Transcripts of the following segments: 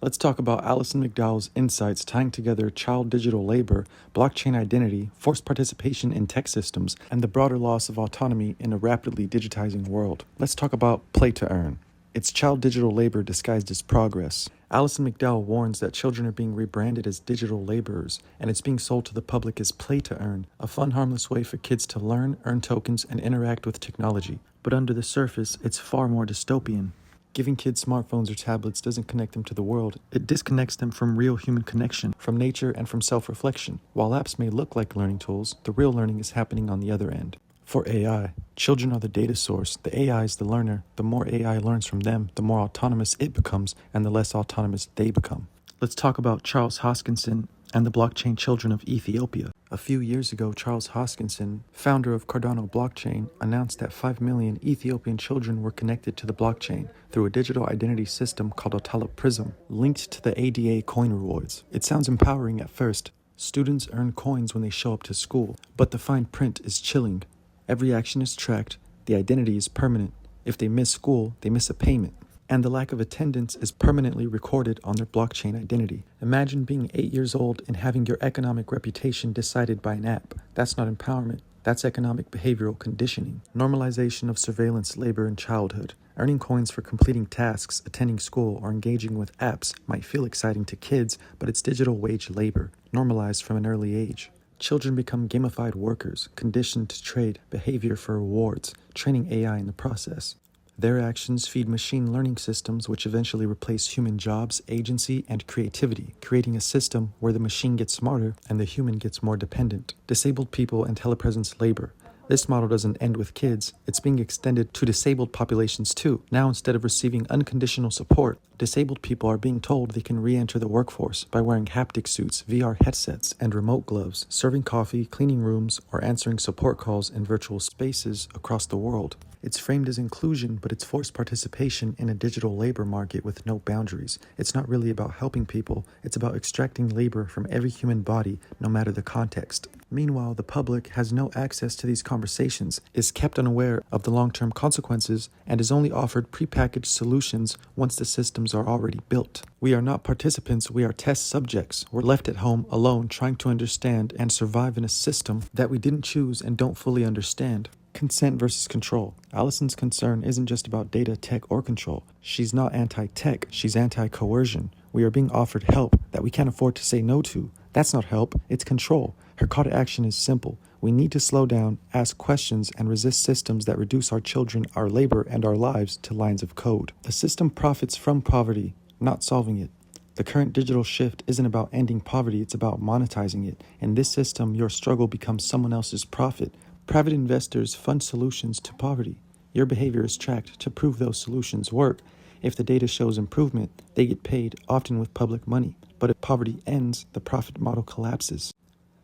Let's talk about Alison McDowell's insights tying together child digital labor, blockchain identity, forced participation in tech systems, and the broader loss of autonomy in a rapidly digitizing world. Let's talk about play to earn. It's child digital labor disguised as progress. Alison McDowell warns that children are being rebranded as digital laborers, and it's being sold to the public as play to earn, a fun, harmless way for kids to learn, earn tokens, and interact with technology. But under the surface, it's far more dystopian. Giving kids smartphones or tablets doesn't connect them to the world. It disconnects them from real human connection, from nature, and from self-reflection. While apps may look like learning tools, the real learning is happening on the other end. For AI, children are the data source. The AI is the learner. The more AI learns from them, the more autonomous it becomes, and the less autonomous they become. Let's talk about Charles Hoskinson and the blockchain children of Ethiopia. A few years ago, Charles Hoskinson, founder of Cardano blockchain, announced that 5 million Ethiopian children were connected to the blockchain through a digital identity system called Otala Prism, linked to the ADA coin rewards. It sounds empowering at first. Students earn coins when they show up to school, but the fine print is chilling. Every action is tracked, the identity is permanent. If they miss school, they miss a payment. And the lack of attendance is permanently recorded on their blockchain identity. Imagine being 8 years old and having your economic reputation decided by an app. That's not empowerment. That's economic behavioral conditioning. Normalization of surveillance labor in childhood. Earning coins for completing tasks, attending school, or engaging with apps might feel exciting to kids, but it's digital wage labor, normalized from an early age. Children become gamified workers, conditioned to trade behavior for rewards, training AI in the process. Their actions feed machine learning systems which eventually replace human jobs, agency, and creativity, creating a system where the machine gets smarter and the human gets more dependent. Disabled people and telepresence labor. This model doesn't end with kids, it's being extended to disabled populations too. Now, instead of receiving unconditional support, disabled people are being told they can re-enter the workforce by wearing haptic suits, VR headsets, and remote gloves, serving coffee, cleaning rooms, or answering support calls in virtual spaces across the world. It's framed as inclusion, but it's forced participation in a digital labor market with no boundaries. It's not really about helping people, it's about extracting labor from every human body, no matter the context. Meanwhile, the public has no access to these conversations, is kept unaware of the long-term consequences, and is only offered prepackaged solutions once the systems are already built. We are not participants, we are test subjects. We're left at home alone trying to understand and survive in a system that we didn't choose and don't fully understand. Consent versus control. Alison's concern isn't just about data, tech, or control. She's not anti-tech, she's anti-coercion. We are being offered help that we can't afford to say no to. That's not help, it's control. Her call to action is simple. We need to slow down, ask questions, and resist systems that reduce our children, our labor, and our lives to lines of code. The system profits from poverty, not solving it. The current digital shift isn't about ending poverty, it's about monetizing it. In this system, your struggle becomes someone else's profit. Private investors fund solutions to poverty. Your behavior is tracked to prove those solutions work. If the data shows improvement, they get paid, often with public money. But if poverty ends, the profit model collapses.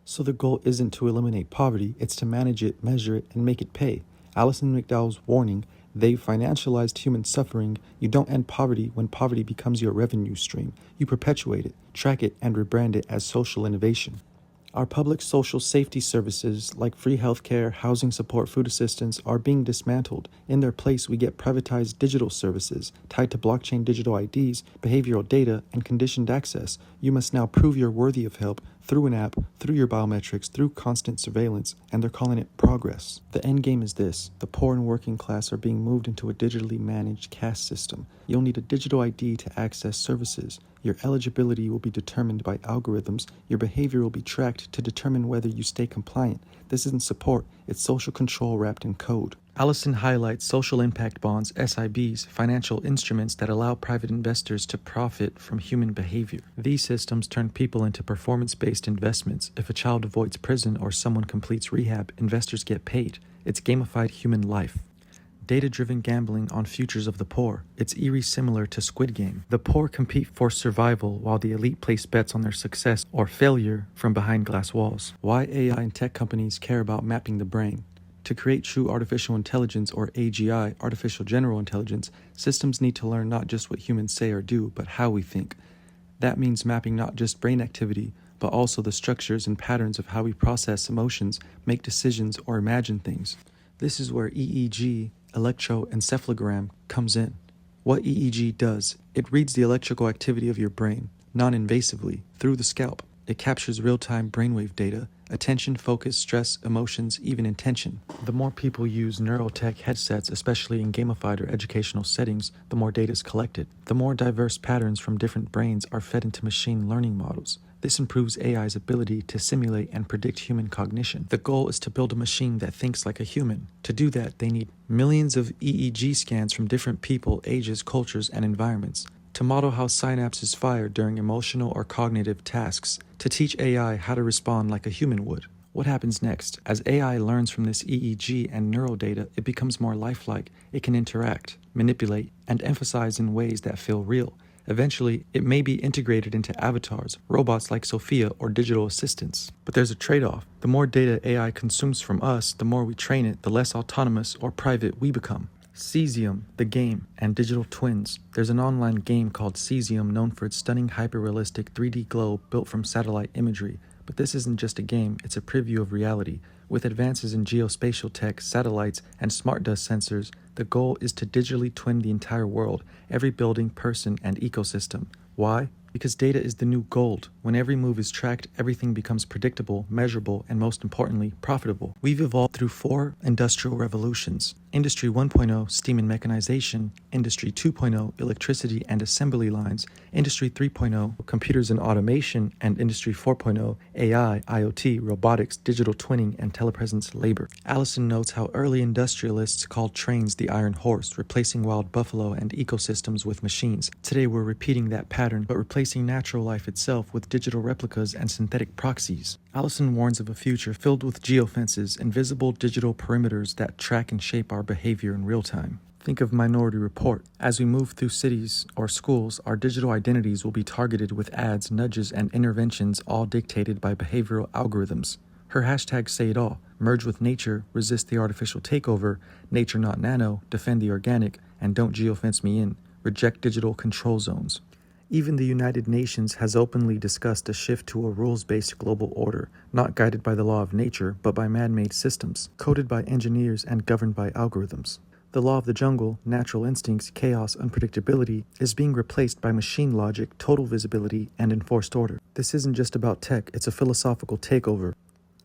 So the goal isn't to eliminate poverty, it's to manage it, measure it, and make it pay. Alison McDowell's warning, they've financialized human suffering. You don't end poverty when poverty becomes your revenue stream. You perpetuate it, track it, and rebrand it as social innovation. Our public social safety services, like free healthcare, housing support, food assistance, are being dismantled. In their place, we get privatized digital services tied to blockchain digital IDs, behavioral data, and conditioned access. You must now prove you're worthy of help through an app, through your biometrics, through constant surveillance, and they're calling it progress. The end game is this. The poor and working class are being moved into a digitally managed caste system. You'll need a digital ID to access services. Your eligibility will be determined by algorithms. Your behavior will be tracked to determine whether you stay compliant. This isn't support, it's social control wrapped in code. Alison highlights social impact bonds, SIBs, financial instruments that allow private investors to profit from human behavior. These systems turn people into performance-based investments. If a child avoids prison or someone completes rehab, investors get paid. It's gamified human life. Data-driven gambling on futures of the poor. It's eerie similar to Squid Game. The poor compete for survival while the elite place bets on their success or failure from behind glass walls. Why AI and tech companies care about mapping the brain. To create true artificial intelligence, or AGI, artificial general intelligence, systems need to learn not just what humans say or do, but how we think. That means mapping not just brain activity, but also the structures and patterns of how we process emotions, make decisions, or imagine things. This is where EEG, electroencephalogram, comes in. What EEG does, It reads the electrical activity of your brain, non-invasively, through the scalp. It captures real-time brainwave data, attention, focus, stress, emotions, even intention. The more people use neurotech headsets, especially in gamified or educational settings, the more data is collected. The more diverse patterns from different brains are fed into machine learning models. This improves AI's ability to simulate and predict human cognition. The goal is to build a machine that thinks like a human. To do that, they need millions of EEG scans from different people, ages, cultures, and environments. To model how synapses fire during emotional or cognitive tasks. To teach AI how to respond like a human would. What happens next? As AI learns from this EEG and neural data, it becomes more lifelike. It can interact, manipulate, and emphasize in ways that feel real. Eventually, it may be integrated into avatars, robots like Sophia, or digital assistants. But there's a trade-off. The more data AI consumes from us, the more we train it, the less autonomous or private we become. Cesium, the game, and digital twins. There's an online game called Cesium known for its stunning hyper-realistic 3D globe built from satellite imagery. But this isn't just a game, it's a preview of reality. With advances in geospatial tech, satellites, and smart dust sensors, the goal is to digitally twin the entire world, every building, person, and ecosystem. Why? Because data is the new gold. When every move is tracked, everything becomes predictable, measurable, and most importantly, profitable. We've evolved through 4 industrial revolutions. Industry 1.0, steam and mechanization. Industry 2.0, electricity and assembly lines. Industry 3.0, computers and automation. And Industry 4.0, AI, IoT, robotics, digital twinning, and telepresence labor. Alison notes how early industrialists called trains the iron horse, replacing wild buffalo and ecosystems with machines. Today we're repeating that pattern, but replacing natural life itself with digital replicas and synthetic proxies. Alison warns of a future filled with geofences, invisible digital perimeters that track and shape our behavior in real time. Think of Minority Report. As we move through cities or schools, our digital identities will be targeted with ads, nudges, and interventions, all dictated by behavioral algorithms. Her hashtags say it all. Merge with nature, resist the artificial takeover, nature not nano, defend the organic, and don't geofence me in. Reject digital control zones. Even the United Nations has openly discussed a shift to a rules-based global order, not guided by the law of nature, but by man-made systems, coded by engineers and governed by algorithms. The law of the jungle, natural instincts, chaos, unpredictability, is being replaced by machine logic, total visibility, and enforced order. This isn't just about tech, it's a philosophical takeover.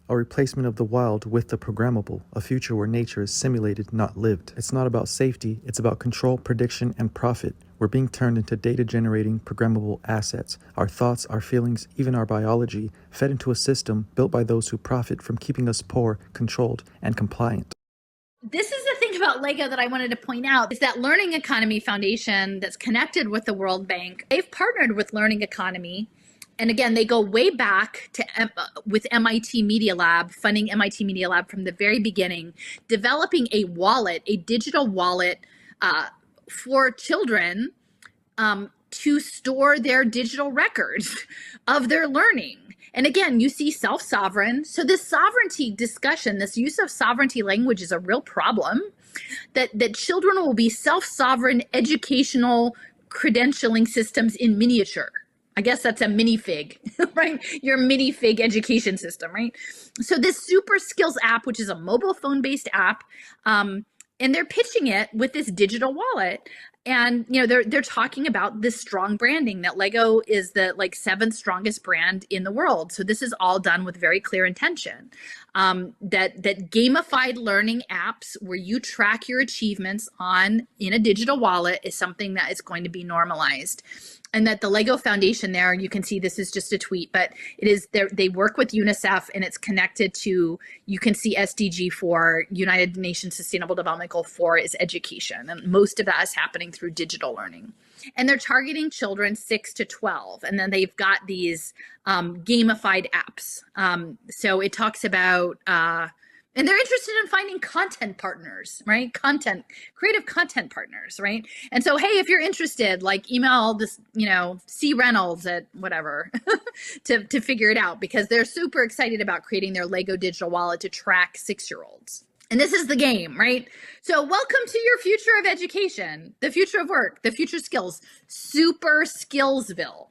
A replacement of the wild with the programmable, a future where nature is simulated, not lived. It's not about safety, it's about control, prediction, and profit. We're being turned into data-generating, programmable assets. Our thoughts, our feelings, even our biology, fed into a system built by those who profit from keeping us poor, controlled, and compliant. This is the thing about Lego that I wanted to point out, is that Learning Economy Foundation that's connected with the World Bank, they've partnered with Learning Economy. And again, they go way back to with MIT Media Lab, funding MIT Media Lab from the very beginning, developing a wallet, a digital wallet for children to store their digital records of their learning. And again, you see self-sovereign. So this sovereignty discussion, this use of sovereignty language is a real problem, that children will be self-sovereign educational credentialing systems in miniature. I guess that's a minifig, right? Your minifig education system, right? So this Super Skills app, which is a mobile phone-based app, and they're pitching it with this digital wallet. And they're talking about this strong branding, that Lego is the 7th strongest brand in the world. So this is all done with very clear intention. That gamified learning apps where you track your achievements in a digital wallet is something that is going to be normalized. And that the Lego Foundation there, you can see this is just a tweet, but it is they work with UNICEF, and it's connected to, you can see SDG 4, United Nations Sustainable Development Goal 4 is education. And most of that is happening through digital learning. And they're targeting children 6 to 12. And then they've got these gamified apps. So it talks about, and they're interested in finding content partners, right? Creative content partners, right? And so, hey, if you're interested, email this, C Reynolds at whatever to figure it out, because they're super excited about creating their Lego digital wallet to track 6-year-olds. And this is the game, right? So welcome to your future of education, the future of work, the future skills, Super Skillsville.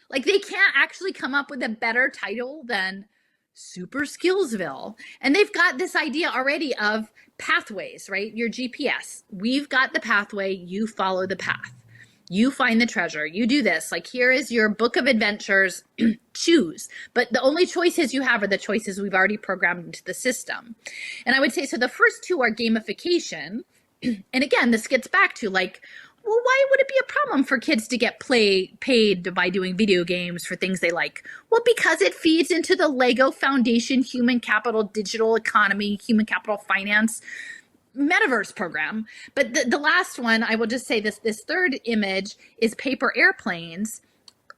They can't actually come up with a better title than Super Skillsville. And they've got this idea already of pathways, right? Your GPS. We've got the pathway, you follow the path. You find the treasure. You do this. Like, here is your book of adventures. Choose. But the only choices you have are the choices we've already programmed into the system. And I would say, so the first two are gamification. And again, this gets back to like, well, why would it be a problem for kids to get paid by doing video games for things they like? Well, because it feeds into the Lego Foundation Human Capital Digital Economy, Human Capital Finance metaverse program. But the last one, I will just say this third image is paper airplanes.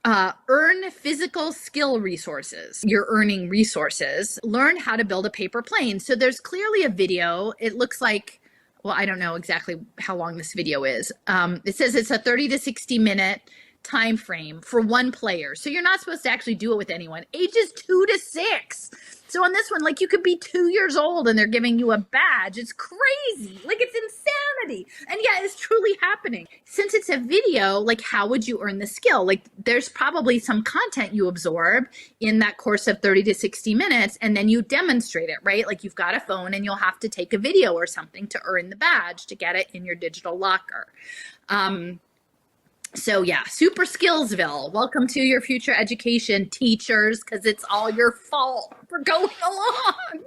Earn physical skill resources. You're earning resources. Learn how to build a paper plane. So there's clearly a video. It looks like, well, I don't know exactly how long this video is. It says it's a 30 to 60 minute time frame for one player. So you're not supposed to actually do it with anyone. Ages 2 to 6. So on this one, like, you could be 2 years old and they're giving you a badge. It's crazy. Like, it's insanity. And yeah, it's truly happening. Since it's a video, like, how would you earn the skill? Like, there's probably some content you absorb in that course of 30 to 60 minutes, and then you demonstrate it, right? Like, you've got a phone and you'll have to take a video or something to earn the badge to get it in your digital locker. So yeah, Super Skillsville. Welcome to your future education, teachers, because it's all your fault for going along.